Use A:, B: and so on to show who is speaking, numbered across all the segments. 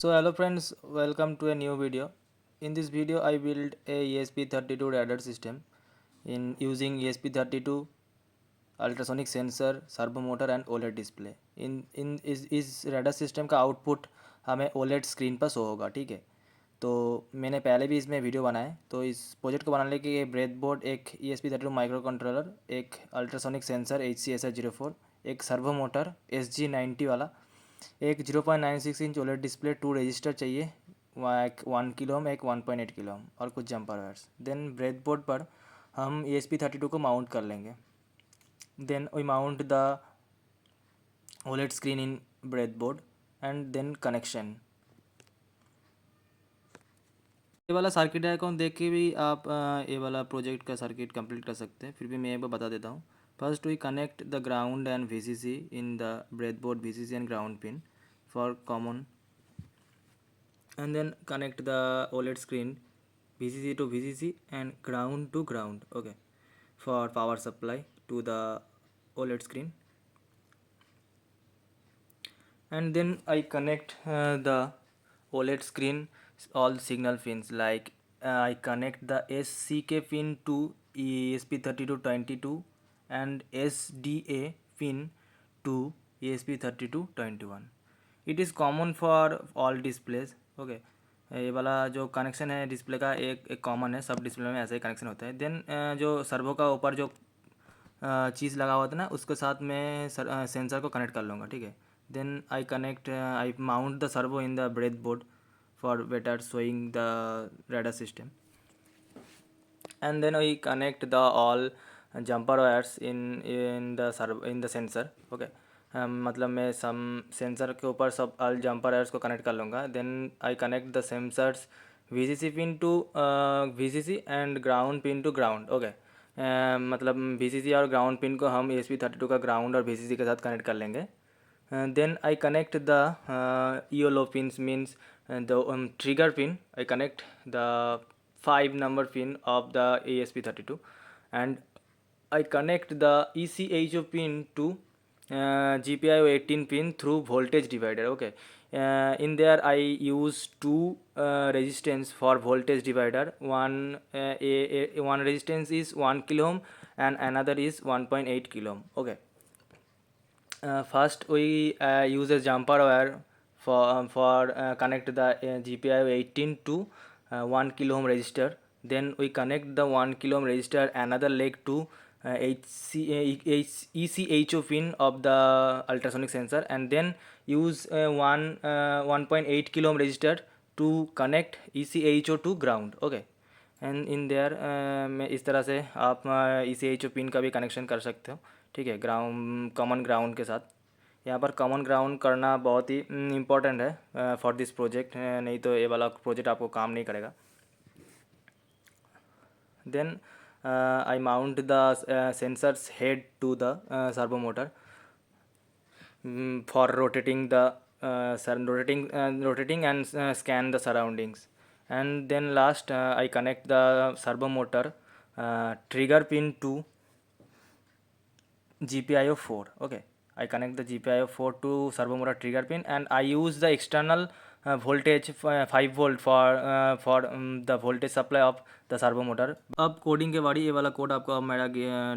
A: So hello friends, welcome to a new video. In this video I built a ESP32 radar system in using ESP32 ultrasonic sensor, servo motor and OLED display. इन इस radar system का output हमें OLED screen पर show होगा, ठीक है। तो मैंने पहले भी इसमें वीडियो बनाया है। तो इस प्रोजेक्ट को बनाने के लिए ब्रेड बोर्ड, एक ESP32 माइक्रो कंट्रोलर, एक अल्ट्रासोनिक सेंसर HCSI04, एक सर्वो मोटर SG90 वाला, एक 0.96 इंच ओलेड डिस्प्ले, 2 रजिस्टर चाहिए, एक 1 किलो ओम, एक 1.8 किलो ओम और कुछ जंपर वायर्स। देन ब्रेडबोर्ड पर हम ESP32 को माउंट कर लेंगे। Then we mount the OLED screen in breadboard and then connection. ये वाला सर्किट डायग्राम देख के भी आप ये वाला प्रोजेक्ट का सर्किट कंप्लीट कर सकते हैं। फिर भी मैं एक बार बता देता हूँ। First we connect the ground and VCC in the breadboard, VCC and ground pin for common, and then connect the OLED screen VCC to VCC and ground to ground, okay, for power supply to the OLED screen. And then I connect the OLED screen all signal pins, like I connect the SCK pin to ESP3222 and SDA pin to ESP3221. It is common for all displays, okay. ये वाला जो connection है display का एक common है, सब display में ऐसा ही कनेक्शन होता है। देन जो सर्वो का ऊपर जो चीज़ लगा हुआ था ना, उसके साथ मैं सेंसर को कनेक्ट कर लूँगा, ठीक है। Then I mount the servo in the bread board for better showing the radar system, and then we connect the all jumper wires in the sensor, okay. मतलब मैं सम सेंसर के ऊपर सब ऑल जंपर वायर्स को connect कर लूँगा। Then I connect the sensors VCC pin to VCC and ground pin to ground, okay. मतलब VCC और ग्राउंड पिन को हम ESP32 का ग्राउंड और VCC के साथ कनेक्ट कर लेंगे। Then I connect the EOLO pins, means the trigger pin. I connect the 5 number pin of the ESP32, and I connect the ECHO pin to GPIO 18 pin through voltage divider, okay. In there I use two resistance for voltage divider. One resistance is 1 kilo ohm and another is 1.8 kilo ohm, okay. First we use a jumper wire for connect the GPIO 18 to 1 kilo ohm resistor. Then we connect the 1 kilo ohm resistor another leg to ECHO pin of the ultrasonic sensor, and then use 1.8 kilo ohm resistor to connect ECHO to ground, okay. And in their में इस तरह से आप ECHO pin का भी connection कर सकते हो, ठीक है, ग्राउंड, कॉमन ग्राउंड के साथ। यहाँ पर कॉमन ग्राउंड करना बहुत ही इम्पोर्टेंट है फॉर दिस प्रोजेक्ट, नहीं तो ये वाला प्रोजेक्ट आपको काम नहीं करेगा। Then I mount the sensors head to the servo motor for rotating rotating and scan the surroundings. And then last I connect the servo motor trigger pin to GPIO 4, okay. I connect the GPIO 4 to servo motor trigger pin, and I use the external voltage 5 volt for the voltage supply of the servo motor. अब coding के बारी, ये वाला code आपको अब मेरा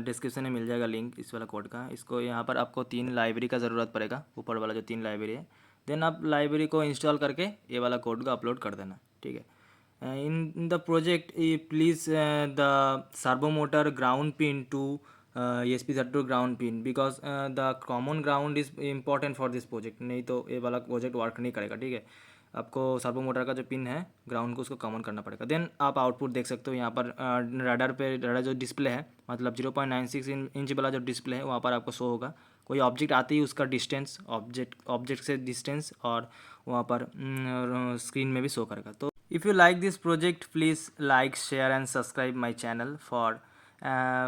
A: description में मिल जाएगा लिंक इस वाला कोड का। इसको यहाँ पर आपको 3 लाइब्रेरी का ज़रूरत पड़ेगा, ऊपर वाला जो 3 लाइब्रेरी है। देन आप लाइब्रेरी को इंस्टॉल करके ये वाला कोड को अपलोड कर देना, ठीक है। In the project please the servo motor ground pin to ESP32 ground pin, because the common ground is important for this project, नहीं तो ये वाला प्रोजेक्ट वर्क नहीं करेगा, ठीक है। आपको सर्वो मोटर का जो पिन है ग्राउंड को, उसको कॉमन करना पड़ेगा। देन आप आउटपुट देख सकते हो यहाँ पर रडार जो डिस्प्ले है, मतलब 0.96 इंच वाला जो डिस्प्ले है, वहाँ पर आपको शो होगा। कोई ऑब्जेक्ट आती है उसका डिस्टेंस, ऑब्जेक्ट से डिस्टेंस, और वहाँ पर स्क्रीन में भी शो करेगा। तो if you like this project please like, share and subscribe my channel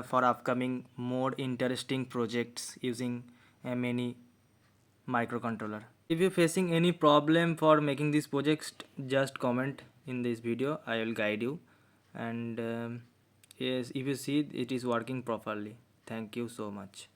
A: for upcoming more interesting projects using many microcontroller. If you're facing any problem for making these projects, just comment in this video, I will guide you. And yes, if you see it is working properly. Thank you so much.